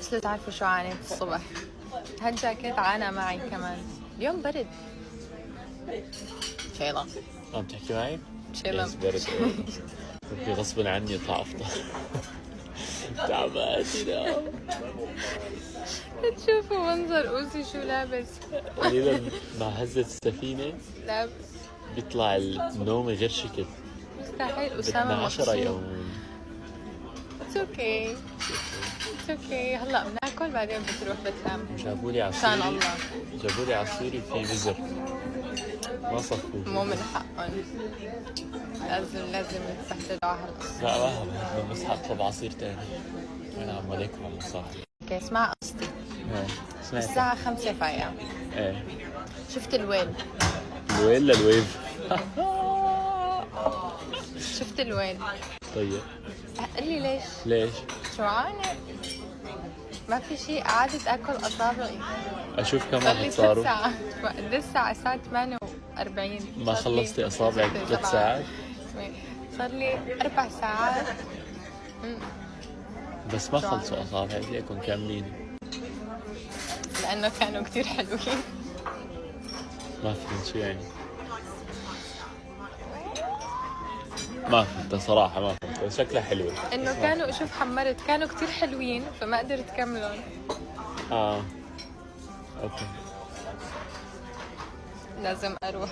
بس لتعرفوا شو عانيت الصبح. هالجاكيت عانى معي كمان. اليوم برد. شيلة عم تحكي معي؟ شيلة يس برد. بدي غصبا عني اطلع افطر. تعبانة. تشوفوا منظر أوزي شو لابس. قليلا مع هزة السفينة لابس بيطلع النوم غير شكل. مستحيل. بدنا أسامة 10 مبسوط. يوم. It's okay. It's okay. هلا بناكل بعدين بتروح بتنام. جابولي شان عصيري. الله. جابولي عصيري في بزر. ما صفوه. مو من حقهم. لازم يتبهدلوا على هالقصة. لا ما بس حطلب عصير تاني. انا عم عليكم على المصاحب. اوكي اسمع قصتي. سمعت. الساعة 5 فايقة. ايه. شفت الويل. الويل للويف. شفت الويل. طيب. قل لي ليش؟ ليش؟ جوعانة. ما في شيء. قعدت اكل اصابعي. اشوف كم صار لي واحد 6 صاروا. ساعات. لسه الساعة 8:40. ما خلصتي اصابعك 3 ساعات؟ صار لي 4 ساعات. بس ما خلصوا اصابعك ليكن كاملين. لانه كانوا كتير حلوين. ما فهمت شو يعني. ما فهمت صراحة ما فهمت بس شكلها حلوة. انه كانوا شوف حمرت كانوا كتير حلوين فما قدرت كملهم. اوكي. لازم اروح.